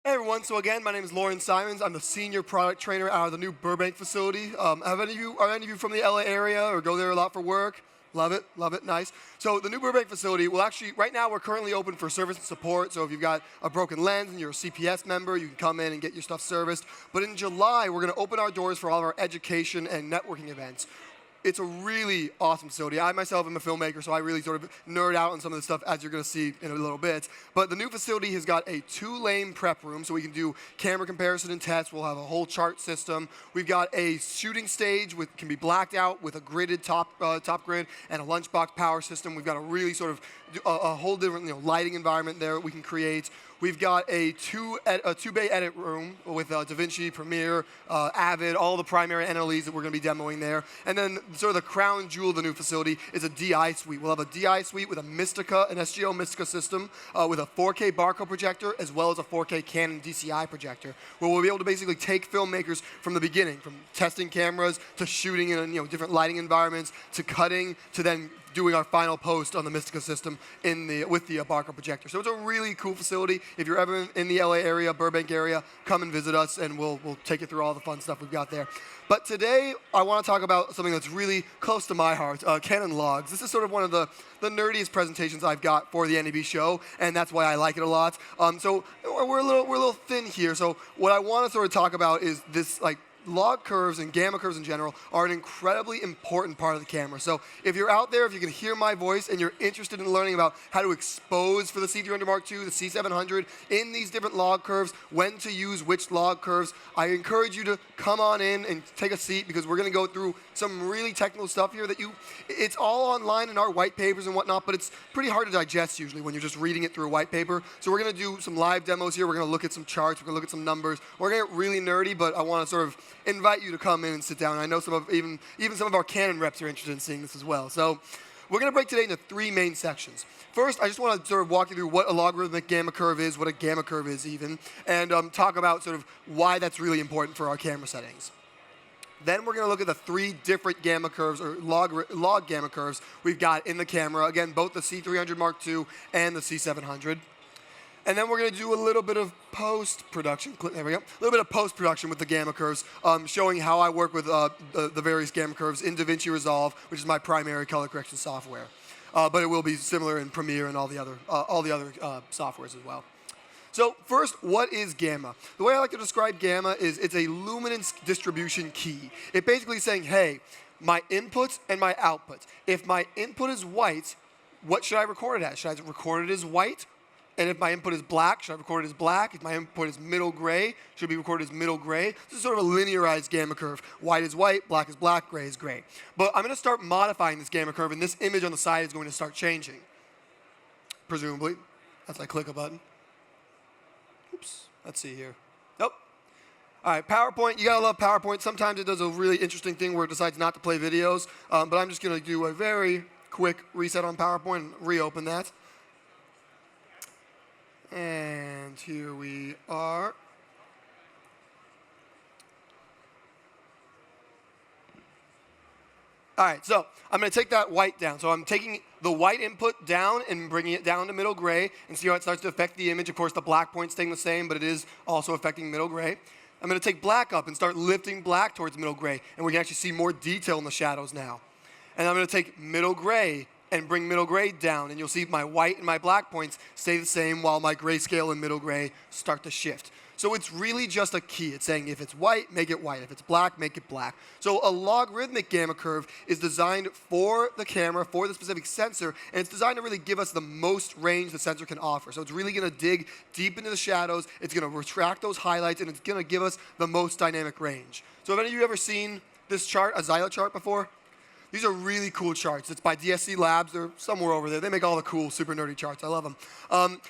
Hey everyone, so again, my name is Loren Simons. I'm the senior product trainer out of the new Burbank facility. Are any of you from the LA area or go there a lot for work? Love it, nice. So the new Burbank facility will actually, right now we're currently open for service and support. So if you've got a broken lens and you're a CPS member, you can come in and get your stuff serviced. But in July, we're gonna open our doors for all of our education and networking events. It's a really awesome facility. I myself am a filmmaker, so I really sort of nerd out on some of the stuff, as you're going to see in a little bit. But the new facility has got a 2-lane prep room, so we can do camera comparison and tests. We'll have a whole chart system. We've got a shooting stage with can be blacked out with a gridded top grid and a lunchbox power system. We've got a really sort of a whole different lighting environment there we can create. We've got a two-bay edit room with DaVinci, Premiere, Avid, all the primary NLEs that we're going to be demoing there. And then sort of the crown jewel of the new facility is a DI suite. We'll have a DI suite with a Mystica, an SGO Mystica system with a 4K barcode projector as well as a 4K Canon DCI projector, where we'll be able to basically take filmmakers from the beginning, from testing cameras to shooting in different lighting environments to cutting to then doing our final post on the Mystica system with the barcode projector. So it's a really cool facility. If you're ever in the LA area, Burbank area, come and visit us and we'll take you through all the fun stuff we've got there. But today, I want to talk about something that's really close to my heart, Canon logs. This is sort of one of the nerdiest presentations I've got for the NAB show, and that's why I like it a lot. So we're a little thin here. So what I want to sort of talk about is this log curves and gamma curves in general are an incredibly important part of the camera. So if you're out there, if you can hear my voice and you're interested in learning about how to expose for the C300 Mark II, the C700, in these different log curves, when to use which log curves, I encourage you to come on in and take a seat because we're going to go through some really technical stuff here that it's all online in our white papers and whatnot, but it's pretty hard to digest usually when you're just reading it through a white paper. So we're going to do some live demos here. We're going to look at some charts. We're going to look at some numbers. We're going to get really nerdy, but I want to sort of invite you to come in and sit down. I know even some of our Canon reps are interested in seeing this as well. So we're going to break today into 3 main sections. First, I just want to sort of walk you through what a logarithmic gamma curve is, what a gamma curve is even, and talk about sort of why that's really important for our camera settings. Then we're going to look at the 3 different gamma curves, or log gamma curves we've got in the camera. Again, both the C300 Mark II and the C700. And then we're going to do a little bit of post-production. There we go. A little bit of post-production with the gamma curves, showing how I work with the various gamma curves in DaVinci Resolve, which is my primary color correction software. But it will be similar in Premiere and all the other softwares as well. So first, what is gamma? The way I like to describe gamma is it's a luminance distribution key. It basically is saying, hey, my input and my output. If my input is white, what should I record it as? Should I record it as white? And if my input is black, should I record it as black? If my input is middle gray, should it be recorded as middle gray? This is sort of a linearized gamma curve. White is white, black is black, gray is gray. But I'm going to start modifying this gamma curve, and this image on the side is going to start changing, presumably, as I click a button. Oops, let's see here. Nope. All right, PowerPoint, you got to love PowerPoint. Sometimes it does a really interesting thing where it decides not to play videos, but I'm just going to do a very quick reset on PowerPoint and reopen that. And here we are. All right, so I'm going to take that white down. So I'm taking the white input down and bringing it down to middle gray and see how it starts to affect the image. Of course, the black point's staying the same, but it is also affecting middle gray. I'm going to take black up and start lifting black towards middle gray, and we can actually see more detail in the shadows now. And I'm going to take middle gray and bring middle gray down, and you'll see my white and my black points stay the same while my grayscale and middle gray start to shift. So it's really just a key. It's saying if it's white, make it white. If it's black, make it black. So a logarithmic gamma curve is designed for the camera, for the specific sensor, and it's designed to really give us the most range the sensor can offer. So it's really going to dig deep into the shadows, it's going to retract those highlights, and it's going to give us the most dynamic range. So have any of you ever seen this chart, a Xyla chart before? These are really cool charts. It's by DSC Labs. They're somewhere over there. They make all the cool, super nerdy charts. I love them.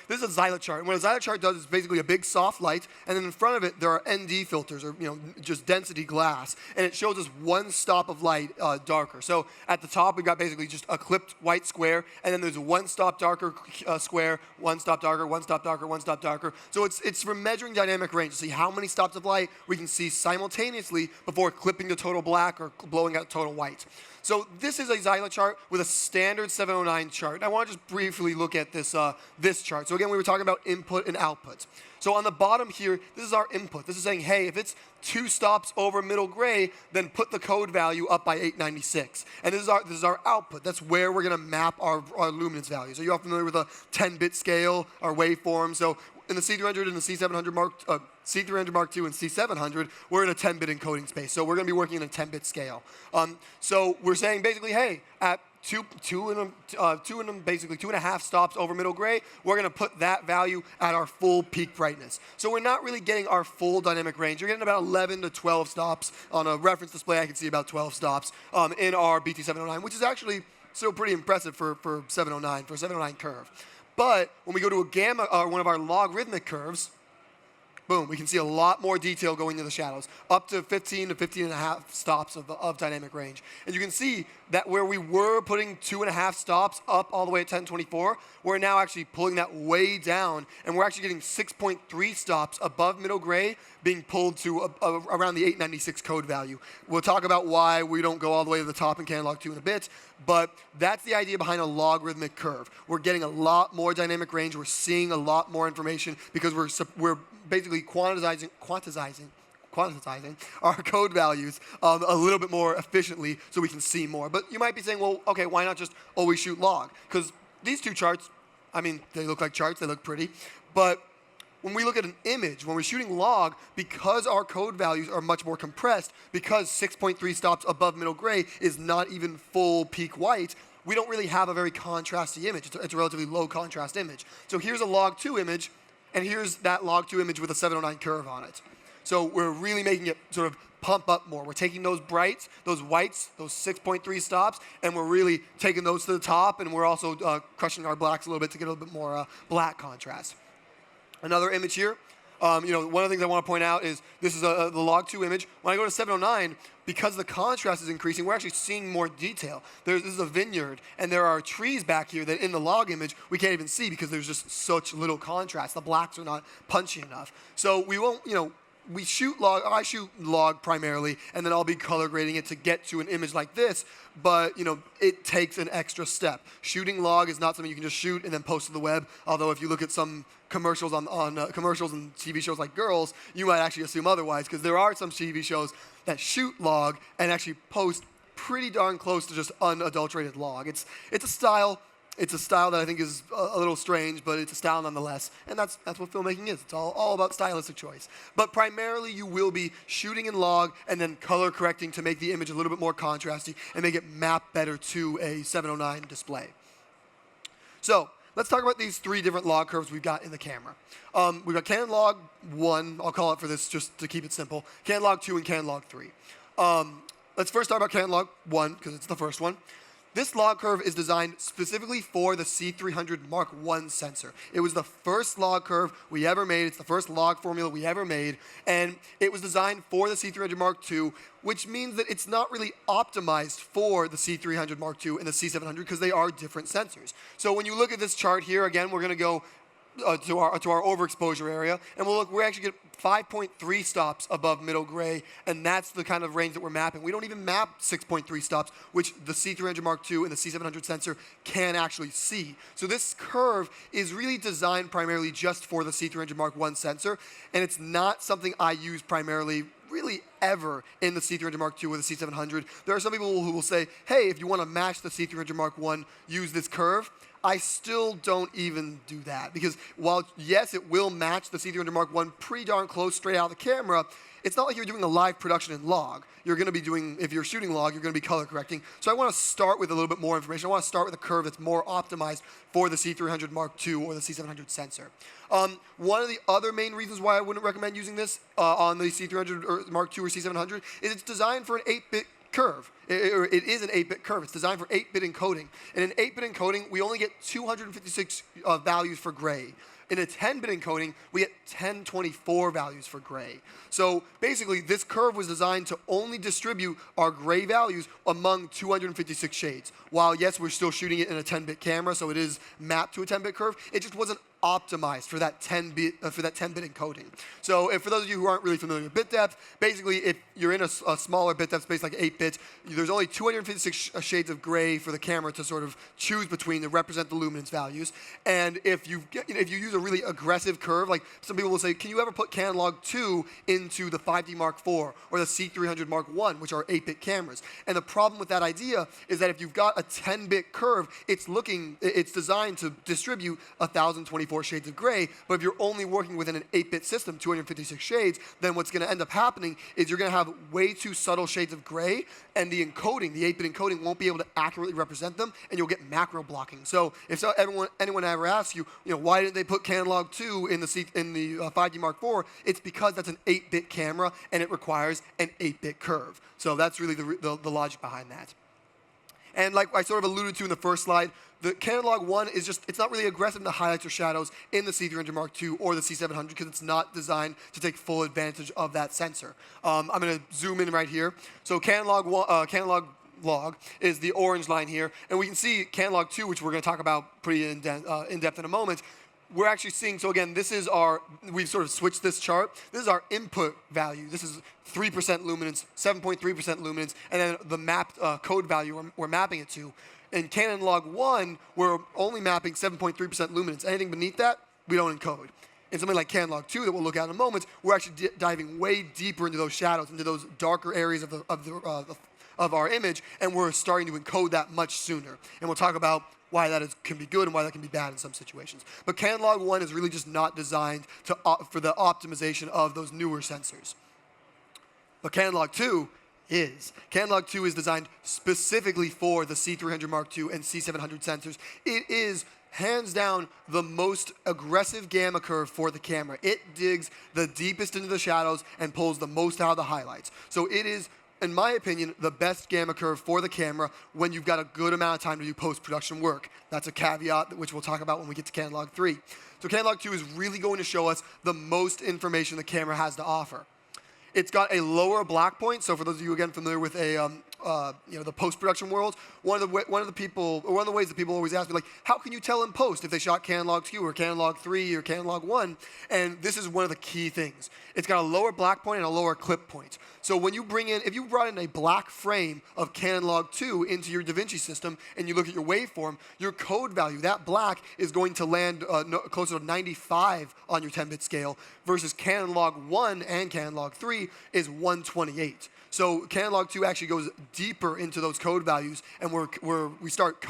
This is a Xyla chart. And what a Xyla chart does is basically a big soft light, and then in front of it there are ND filters, or just density glass, and it shows us one stop of light darker. So at the top we've got basically just a clipped white square, and then there's a one stop darker square, one stop darker, one stop darker, one stop darker. So it's for measuring dynamic range to see how many stops of light we can see simultaneously before clipping to total black or blowing out total white. So this is a Xyla chart with a standard 709 chart. And I want to just briefly look at this, this chart. So again, we were talking about input and output. So on the bottom here, this is our input. This is saying, hey, if it's 2 stops over middle gray, then put the code value up by 896. And this is our output. That's where we're going to map our luminance values. Are you all familiar with a 10-bit scale, our waveform? So in the C300 and the C700 C300 Mark II and C700, we're in a 10-bit encoding space. So we're going to be working in a 10-bit scale. So we're saying basically, hey, at basically 2.5 stops over middle gray, we're going to put that value at our full peak brightness. So we're not really getting our full dynamic range. You're getting about 11 to 12 stops. On a reference display, I can see about 12 stops in our BT709, which is actually still pretty impressive for 709, for a 709 curve. But when we go to a gamma, one of our logarithmic curves, boom, we can see a lot more detail going into the shadows, up to 15 to 15.5 stops of dynamic range. And you can see that where we were putting 2.5 stops up all the way at 1024, we're now actually pulling that way down, and we're actually getting 6.3 stops above middle gray being pulled to around the 896 code value. We'll talk about why we don't go all the way to the top in Canon LOG 2 in a bit, but that's the idea behind a logarithmic curve. We're getting a lot more dynamic range. We're seeing a lot more information because we're basically quantizing our code values a little bit more efficiently so we can see more. But you might be saying, well, okay, why not just always shoot log? Because these two charts, I mean, they look like charts, they look pretty, but when we look at an image, when we're shooting log, because our code values are much more compressed, because 6.3 stops above middle gray is not even full peak white, we don't really have a very contrasty image. It's a relatively low contrast image. So here's a log 2 image, and here's that log 2 image with a 709 curve on it. So we're really making it sort of pump up more. We're taking those brights, those whites, those 6.3 stops, and we're really taking those to the top, and we're also crushing our blacks a little bit to get a little bit more black contrast. Another image here. One of the things I want to point out is this is the log 2 image. When I go to 709, because the contrast is increasing, we're actually seeing more detail. This is a vineyard, and there are trees back here that in the log image we can't even see because there's just such little contrast. The blacks are not punchy enough. So we won't, we shoot log, I shoot log primarily, and then I'll be color grading it to get to an image like this, but it takes an extra step. Shooting log is not something you can just shoot and then post to the web, although if you look at some commercials on commercials and TV shows like Girls, you might actually assume otherwise, because there are some TV shows that shoot log and actually post pretty darn close to just unadulterated log. It's a style. It's a style that I think is a little strange, but it's a style nonetheless. And that's what filmmaking is. It's all about stylistic choice. But primarily, you will be shooting in log and then color correcting to make the image a little bit more contrasty and make it map better to a 709 display. So let's talk about these 3 different log curves we've got in the camera. We've got Canon LOG 1, I'll call it for this just to keep it simple, Canon LOG 2 and Canon LOG 3. Let's first talk about Canon LOG 1, because it's the first one. This log curve is designed specifically for the C300 Mark I sensor. It was the first log curve we ever made. It's the first log formula we ever made. And it was designed for the C300 Mark II, which means that it's not really optimized for the C300 Mark II and the C700 because they are different sensors. So when you look at this chart here, again, we're going to go to our overexposure area, and we actually get 5.3 stops above middle gray, and that's the kind of range that we're mapping. We don't even map 6.3 stops, which the C300 Mark II and the C700 sensor can actually see. So this curve is really designed primarily just for the C300 Mark I sensor, and it's not something I use primarily really ever in the C300 Mark II or the C700. There are some people who will say, hey, if you want to match the C300 Mark I, use this curve. I still don't even do that because while, yes, it will match the C300 Mark I pretty darn close straight out of the camera, it's not like you're doing a live production in log. You're going to be doing, if you're shooting log, you're going to be color correcting. So I want to start with a little bit more information. I want to start with a curve that's more optimized for the C300 Mark II or the C700 sensor. One of the other main reasons why I wouldn't recommend using this on the C300 Mark II or C700 is it's designed for an 8-bit curve. It is an 8-bit curve. It's designed for 8-bit encoding. In an 8-bit encoding, we only get 256 values for gray. In a 10-bit encoding, we get 1024 values for gray. So basically, this curve was designed to only distribute our gray values among 256 shades. While, yes, we're still shooting it in a 10-bit camera, so it is mapped to a 10-bit curve, it just wasn't optimized for that 10-bit encoding. So for those of you who aren't really familiar with bit depth, basically if you're in a smaller bit depth space like 8 bits, there's only 256 shades of gray for the camera to sort of choose between to represent the luminance values. And if you use a really aggressive curve, like some people will say, can you ever put Canon Log 2 into the 5D Mark IV or the C300 Mark I, which are 8-bit cameras? And the problem with that idea is that if you've got a 10-bit curve, it's designed to distribute 1,024 shades of gray, but if you're only working within an 8-bit system, 256 shades, then what's going to end up happening is you're going to have way too subtle shades of gray, and the 8-bit encoding won't be able to accurately represent them, and you'll get macro blocking. So if anyone ever asks you, why didn't they put Canon Log 2 in the 5D Mark IV? It's because that's an 8-bit camera, and it requires an 8-bit curve. So that's really the logic behind that. And like I sort of alluded to in the first slide, the Canon Log 1 is it's not really aggressive in the highlights or shadows in the C300 Mark II or the C700 because it's not designed to take full advantage of that sensor. I'm going to zoom in right here. So Canon Log is the orange line here, and we can see Canon Log 2, which we're going to talk about pretty in depth in a moment. We're actually seeing, so again, we've sort of switched this chart. This is our input value. This is 3% luminance, 7.3% luminance, and then the mapped code value we're mapping it to. In Canon Log 1, we're only mapping 7.3% luminance. Anything beneath that, we don't encode. In something like Canon Log 2 that we'll look at in a moment, we're actually diving way deeper into those shadows, into those darker areas of our image, and we're starting to encode that much sooner. And we'll talk about why that can be good and why that can be bad in some situations. But Canon Log 1 is really just not designed for the optimization of those newer sensors. But Canon Log 2 is. Canon Log 2 is designed specifically for the C300 Mark II and C700 sensors. It is hands down the most aggressive gamma curve for the camera. It digs the deepest into the shadows and pulls the most out of the highlights. So it is, in my opinion, the best gamma curve for the camera when you've got a good amount of time to do post-production work. That's a caveat which we'll talk about when we get to Canon Log 3. So Canon Log 2 is really going to show us the most information the camera has to offer. It's got a lower black point, so for those of you again familiar with the post-production world, one of the ways that people always ask me, like, how can you tell in post if they shot Canon Log 2 or Canon Log 3 or Canon Log 1? And this is one of the key things. It's got a lower black point and a lower clip point. So when if you brought in a black frame of Canon Log 2 into your DaVinci system and you look at your waveform, your code value, that black, is going to land closer to 95 on your 10-bit scale versus Canon Log 1 and Canon Log 3 is 128. So Canon Log 2 actually goes deeper into those code values, and we start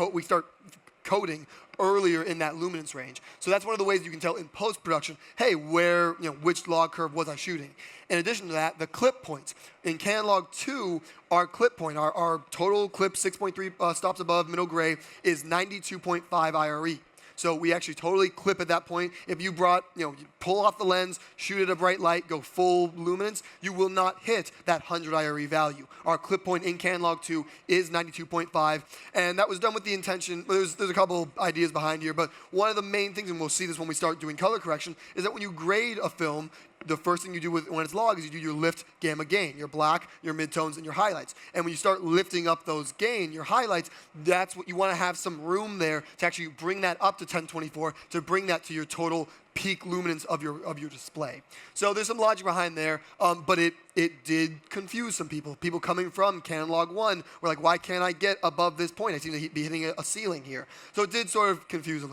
coding earlier in that luminance range. So that's one of the ways you can tell in post-production, hey, which log curve was I shooting? In addition to that, the clip points. In Canon Log 2, our clip point, our total clip 6.3 stops above middle gray is 92.5 IRE. So we actually totally clip at that point. If you you pull off the lens, shoot at a bright light, go full luminance, you will not hit that 100 IRE value. Our clip point in Canon Log 2 is 92.5, and that was done with the intention. There's a couple ideas behind here, but one of the main things, and we'll see this when we start doing color correction, is that when you grade a film, the first thing you do when it's log is you do your lift, gamma, gain, your black, your midtones, and your highlights. And when you start lifting up those gain, your highlights, that's what you want to have some room there to actually bring that up to 1024 to bring that to your total peak luminance of your display. So there's some logic behind there, but it did confuse some people. People coming from Canon Log 1 were like, why can't I get above this point? I seem to be hitting a ceiling here. So it did sort of confuse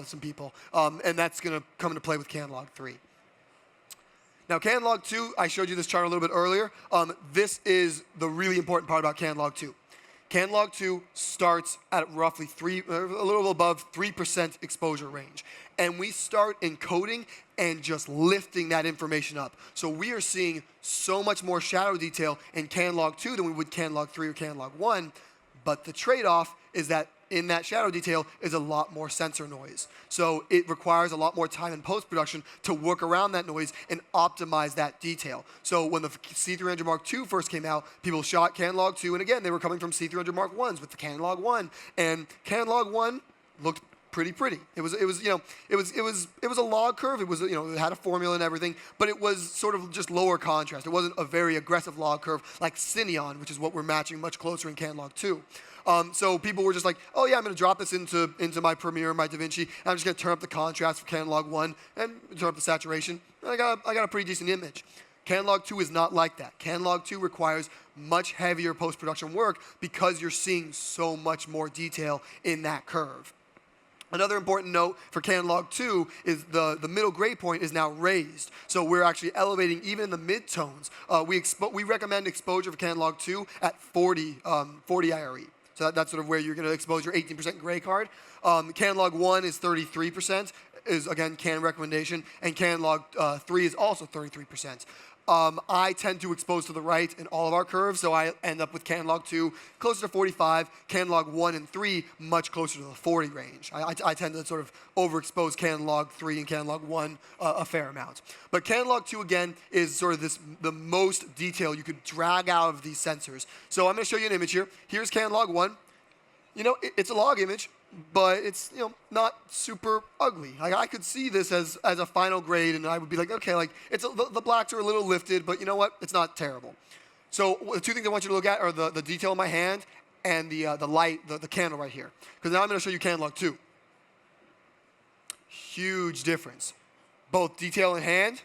some people, and that's going to come into play with Canon Log 3. Now, Canon Log 2, I showed you this chart a little bit earlier. This is the really important part about Canon Log 2. Canon Log 2 starts at roughly a little above 3% exposure range. And we start encoding and just lifting that information up. So we are seeing so much more shadow detail in Canon Log 2 than we would Canon Log 3 or Canon Log 1. But the trade-off is that in that shadow detail is a lot more sensor noise. So it requires a lot more time in post-production to work around that noise and optimize that detail. So when the C300 Mark II first came out, people shot Canon Log 2, and again, they were coming from C300 Mark Is with the Canon Log 1. And Canon Log 1 looked pretty. It was a log curve. It was, it had a formula and everything, but it was sort of just lower contrast. It wasn't a very aggressive log curve like Cineon, which is what we're matching much closer in Canon LOG 2. So people were just like, oh yeah, I'm going to drop this into my Premiere, my DaVinci, and I'm just going to turn up the contrast for Canon LOG 1 and turn up the saturation, and I got a pretty decent image. Canon LOG 2 is not like that. Canon LOG 2 requires much heavier post-production work because you're seeing so much more detail in that curve. Another important note for Canon LOG 2 is the middle gray point is now raised. So we're actually elevating even in the mid-tones. We recommend exposure for Canon LOG 2 at 40 IRE. So that's sort of where you're going to expose your 18% gray card. Canon LOG 1 is 33%, is again Canon recommendation, and Canon LOG 3 is also 33%. I tend to expose to the right in all of our curves, so I end up with Canon LOG 2 closer to 45, Canon LOG 1 and 3 much closer to the 40 range. I tend to sort of overexpose Canon LOG 3 and Canon LOG 1 a fair amount. But Canon LOG 2, again, is sort of the most detail you could drag out of these sensors. So I'm going to show you an image here. Here's Canon LOG 1. It's a log image, but it's not super ugly. Like, I could see this as a final grade, and I would be like, okay, like the blacks are a little lifted, but you know what? It's not terrible. So the two things I want you to look at are the detail in my hand and the light, the candle right here. Because now I'm going to show you Canon LOG 2. Huge difference. Both detail in hand,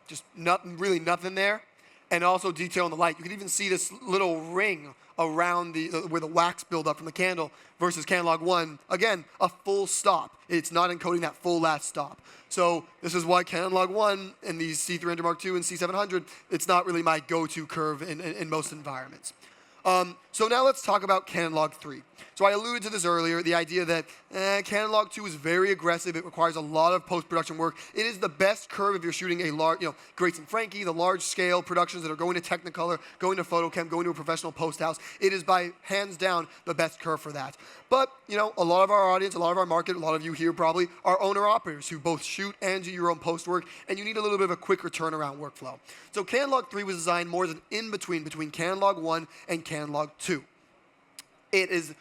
just really nothing there, and also detail in the light. You can even see this little ring around where the wax build up from the candle versus Canon LOG 1. Again, a full stop. It's not encoding that full last stop. So this is why Canon LOG 1 and these C300 Mark II and C700, it's not really my go-to curve in most environments. So now let's talk about Canon LOG 3. So I alluded to this earlier, the idea that Canon LOG 2 is very aggressive. It requires a lot of post-production work. It is the best curve if you're shooting a large, Grace and Frankie, the large-scale productions that are going to Technicolor, going to Photochem, going to a professional post house. It is by hands down the best curve for that. But, a lot of our audience, a lot of our market, a lot of you here probably are owner-operators who both shoot and do your own post work, and you need a little bit of a quicker turnaround workflow. So Canon LOG 3 was designed more as an in-between between Canon LOG 1 and Canon LOG 2. It is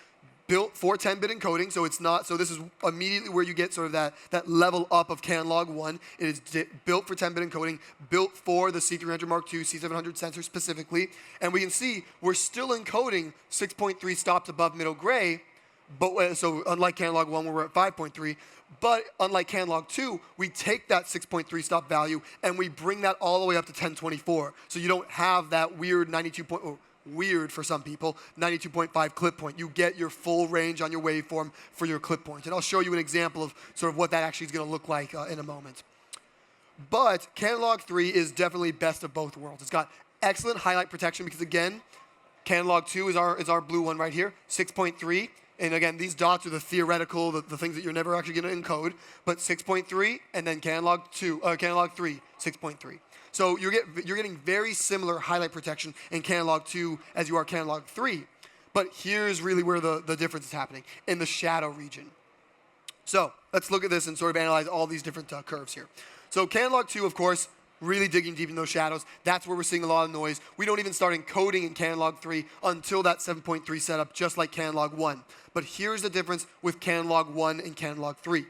built for 10-bit encoding, so it's not. So this is immediately where you get sort of that level up of Canon LOG 1. It is built for 10-bit encoding, built for the C300 Mark II, C700 sensor specifically, and we can see we're still encoding 6.3 stops above middle gray. But so unlike Canon LOG 1, where we're at 5.3, but unlike Canon LOG 2, we take that 6.3 stop value and we bring that all the way up to 1024. So you don't have that weird 92 point. Weird for some people, 92.5 clip point. You get your full range on your waveform for your clip point. And I'll show you an example of sort of what that actually is going to look like in a moment. But Canon LOG 3 is definitely best of both worlds. It's got excellent highlight protection because, again, Canon LOG 2 is our blue one right here, 6.3. And again, these dots are the theoretical, the things that you're never actually going to encode. But 6.3, and then Canon LOG 3, 6.3. So you're getting very similar highlight protection in Canon LOG 2 as you are Canon LOG 3. But here's really where the difference is happening, in the shadow region. So let's look at this and sort of analyze all these different curves here. So Canon LOG 2, of course, really digging deep in those shadows. That's where we're seeing a lot of noise. We don't even start encoding in Canon LOG 3 until that 7.3 setup, just like Canon LOG 1. But here's the difference with Canon LOG 1 and Canon LOG 3.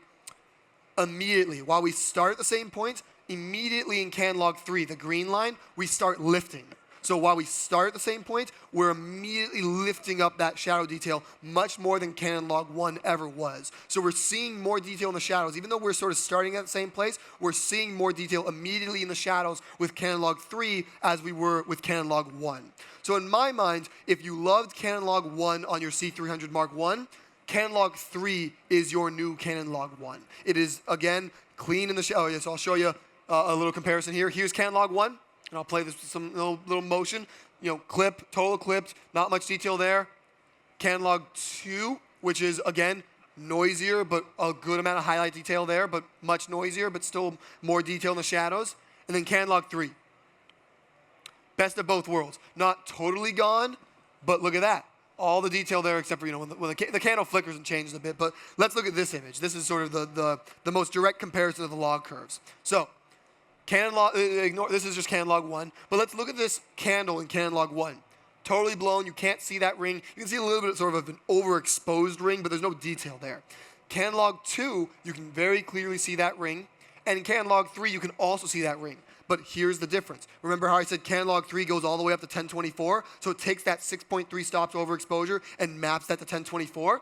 Immediately, while we start at the same point, immediately in Canon LOG 3, the green line, we start lifting. So while we start at the same point, we're immediately lifting up that shadow detail much more than Canon LOG 1 ever was. So we're seeing more detail in the shadows. Even though we're sort of starting at the same place, we're seeing more detail immediately in the shadows with Canon LOG 3 as we were with Canon LOG 1. So in my mind, if you loved Canon LOG 1 on your C300 Mark I, Canon LOG 3 is your new Canon LOG 1. It is, again, clean in the shadow. So I'll show you a little comparison here. Here's Canon LOG 1. And I'll play this with some little motion. Clip, total clipped, not much detail there. Canon LOG 2, which is, again, noisier, but a good amount of highlight detail there, but much noisier, but still more detail in the shadows. And then Canon LOG 3. Best of both worlds. Not totally gone, but look at that. All the detail there except for, when the candle flickers and changes a bit. But let's look at this image. This is sort of the most direct comparison of the log curves. So, Canon LOG, this is just Canon LOG 1, but let's look at this candle in Canon LOG 1. Totally blown, you can't see that ring. You can see a little bit sort of an overexposed ring, but there's no detail there. Canon log 2, you can very clearly see that ring. And in Canon log 3, you can also see that ring. But here's the difference. Remember how I said Canon log 3 goes all the way up to 1024? So it takes that 6.3 stops overexposure and maps that to 1024.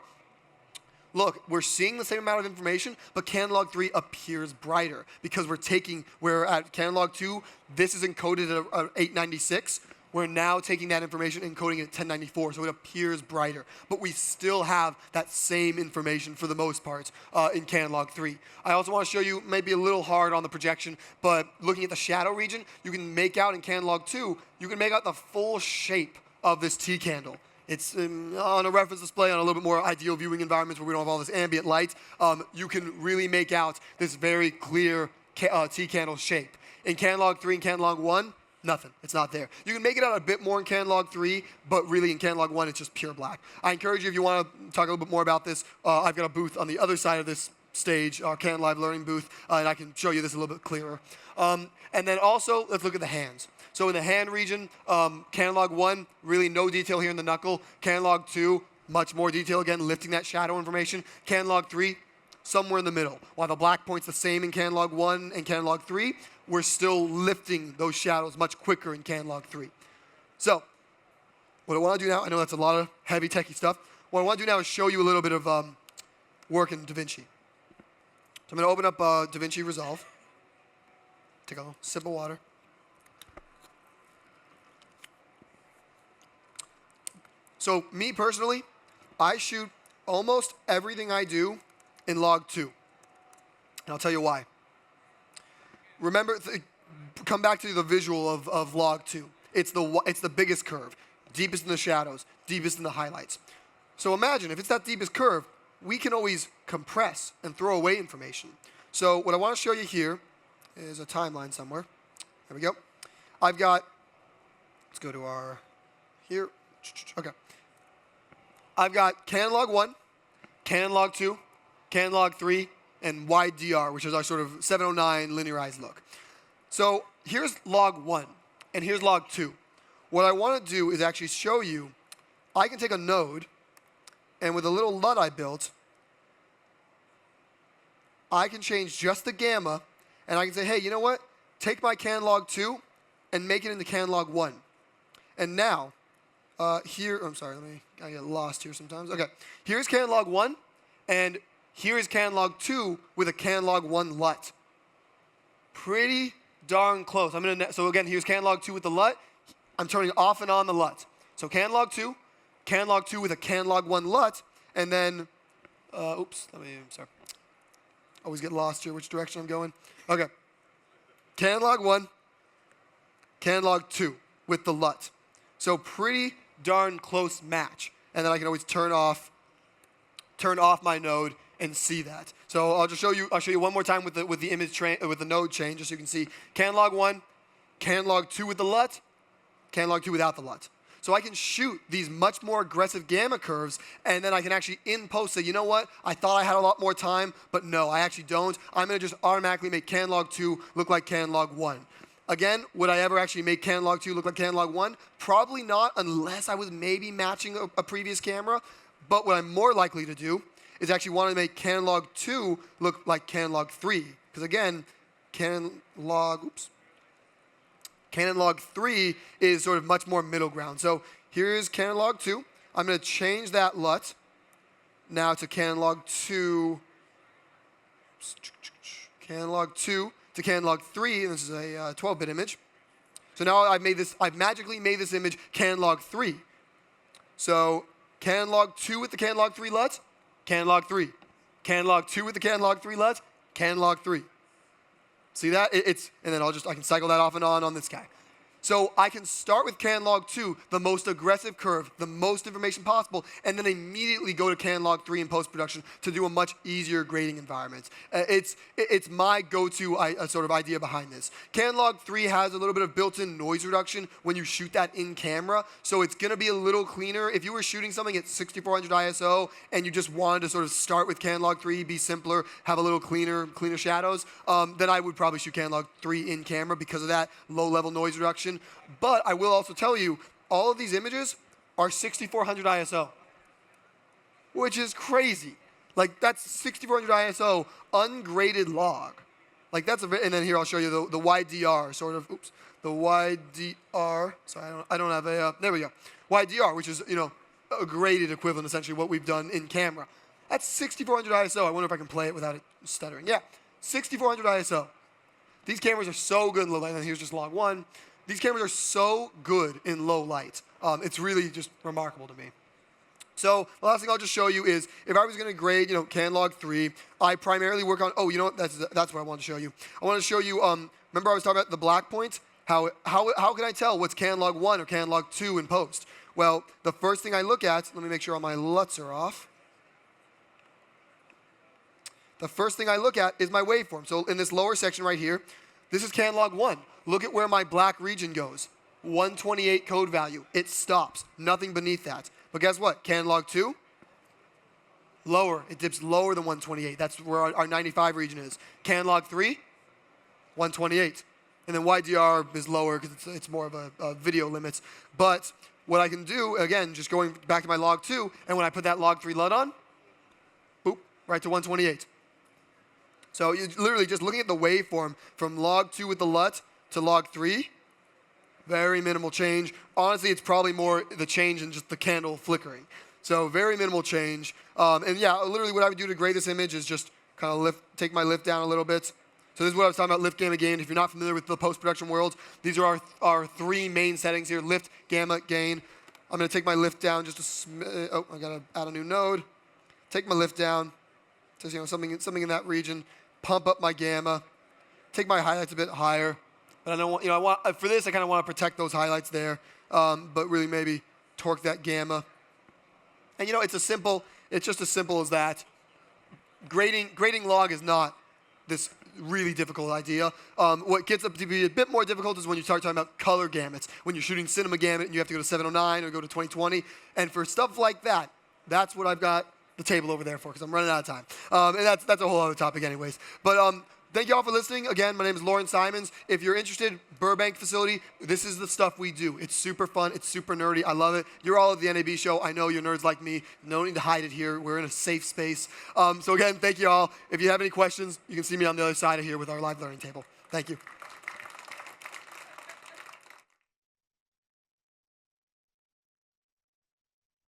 Look, we're seeing the same amount of information, but Canon log 3 appears brighter because we're at Canon log 2, this is encoded at 896. We're now taking that information and encoding it at 1094, so it appears brighter. But we still have that same information for the most part in Canon log 3. I also want to show you, maybe a little hard on the projection, but looking at the shadow region, you can make out in Canon log 2, you can make out the full shape of this T candle. It's on a reference display on a little bit more ideal viewing environments where we don't have all this ambient light. You can really make out this very clear T candle shape. In Canon log 3 and Canon log 1, nothing. It's not there. You can make it out a bit more in Canon log 3, but really in Canon log 1, it's just pure black. I encourage you, if you want to talk a little bit more about this, I've got a booth on the other side of this stage, our Canon Live Learning booth, and I can show you this a little bit clearer. And then also, let's look at the hands. So in the hand region, Canon log 1, really no detail here in the knuckle. Canon log 2, much more detail again, lifting that shadow information. Canon log 3, somewhere in the middle. While the black point's the same in Canon log 1 and Canon log 3, we're still lifting those shadows much quicker in Canon log 3. So what I want to do now, I know that's a lot of heavy techie stuff. What I want to do now is show you a little bit of work in DaVinci. So I'm going to open up DaVinci Resolve. Take a sip of water. So me personally, I shoot almost everything I do in log 2. And I'll tell you why. Remember, come back to the visual of log 2. It's the biggest curve, deepest in the shadows, deepest in the highlights. So imagine, if it's that deepest curve, we can always compress and throw away information. So what I want to show you here is a timeline somewhere. There we go. I've got, let's go to our, here, okay. I've got Canon log 1, Canon log 2, Canon log 3, and wide DR, which is our sort of 709 linearized look. So here's log 1, and here's log 2. What I want to do is actually show you, I can take a node, and with a little LUT I built, I can change just the gamma, and I can say, hey, you know what? Take my Canon log 2 and make it into Canon log 1. And now, here, I'm sorry, I get lost here sometimes. Okay, here's Canon log 1, and here is Canon log 2 with a Canon log 1 LUT. Pretty darn close. So again, here's Canon log 2 with the LUT. I'm turning off and on the LUT. So Canon log 2 with a Canon log 1 LUT, and then, I'm sorry. Always get lost here which direction I'm going. Okay, Canon log 1, Canon log 2 with the LUT. So pretty darn close match. And then I can always turn off my node and see that. So I'll show you one more time with the image with the node change, just so you can see Canon log 1, Canon log 2 with the LUT, Canon log 2 without the LUT. So I can shoot these much more aggressive gamma curves, and then I can actually in post say, you know what? I thought I had a lot more time, but no, I actually don't. I'm going to just automatically make Canon log 2 look like Canon log 1. Again, would I ever actually make Canon log 2 look like Canon log 1? Probably not, unless I was maybe matching a previous camera. But what I'm more likely to do is actually want to make Canon log 2 look like Canon log 3. Because again, Canon log 3 is sort of much more middle ground. So here's Canon log 2. I'm going to change that LUT now to Canon log 2. Canon log 2 to Canon log 3, and this is a 12-bit image. So now I've magically made this image Canon log 3. So Canon log 2 with the Canon log 3 LUT, Canon log 3. Canon log 2 with the Canon log 3 LUT, Canon log 3. See that? And then I can cycle that off and on this guy. So I can start with Canon log 2, the most aggressive curve, the most information possible, and then immediately go to Canon log 3 in post-production to do a much easier grading environment. It's my go-to sort of idea behind this. Canon log 3 has a little bit of built-in noise reduction when you shoot that in camera, so it's going to be a little cleaner. If you were shooting something at 6400 ISO and you just wanted to sort of start with Canon log 3, be simpler, have a little cleaner shadows, then I would probably shoot Canon log 3 in camera because of that low-level noise reduction. But I will also tell you, all of these images are 6400 ISO, which is crazy. Like, that's 6400 ISO, ungraded log. Like, that's and then here I'll show you the YDR, sort of, oops, the YDR. Sorry, I don't have a, there we go. YDR, which is, a graded equivalent, essentially, what we've done in camera. That's 6400 ISO. I wonder if I can play it without it stuttering. Yeah, 6400 ISO. These cameras are so good in low light. And here's just log 1. These cameras are so good in low light. It's really just remarkable to me. So the last thing I'll just show you is, if I was going to grade, Canon log 3, I primarily work on, that's what I wanted to show you. I want to show you, remember I was talking about the black points? How can I tell what's Canon log 1 or Canon log 2 in post? Well, the first thing I look at, let me make sure all my LUTs are off. The first thing I look at is my waveform. So in this lower section right here, this is Canon log 1. Look at where my black region goes. 128 code value. It stops. Nothing beneath that. But guess what? Canon log 2, lower. It dips lower than 128. That's where our 95 region is. Canon log 3, 128. And then YDR is lower because it's more of a video limits. But what I can do, again, just going back to my log 2, and when I put that log 3 LUT on, boop, right to 128. So you're literally just looking at the waveform from log 2 with the LUT to log 3, very minimal change. Honestly, it's probably more the change in just the candle flickering. So very minimal change. And yeah, literally what I would do to grade this image is just kind of take my lift down a little bit. So this is what I was talking about, lift, gamma, gain. If you're not familiar with the post-production world, these are our 3 main settings here, lift, gamma, gain. I'm going to take my lift down just a smidge. Oh, I got to add a new node. Take my lift down to something in that region. Pump up my gamma. Take my highlights a bit higher. But I don't want, for this, I kind of want to protect those highlights there, but really maybe torque that gamma. And it's just as simple as that. Grading log is not this really difficult idea. What gets up to be a bit more difficult is when you start talking about color gamuts. When you're shooting cinema gamut and you have to go to 709 or go to 2020. And for stuff like that, that's what I've got the table over there for, because I'm running out of time. And that's a whole other topic anyways. But thank you all for listening. Again, my name is Loren Simons. If you're interested, Burbank facility, this is the stuff we do. It's super fun. It's super nerdy. I love it. You're all at the NAB show. I know you're nerds like me. No need to hide it here. We're in a safe space. So again, thank you all. If you have any questions, you can see me on the other side of here with our live learning table. Thank you.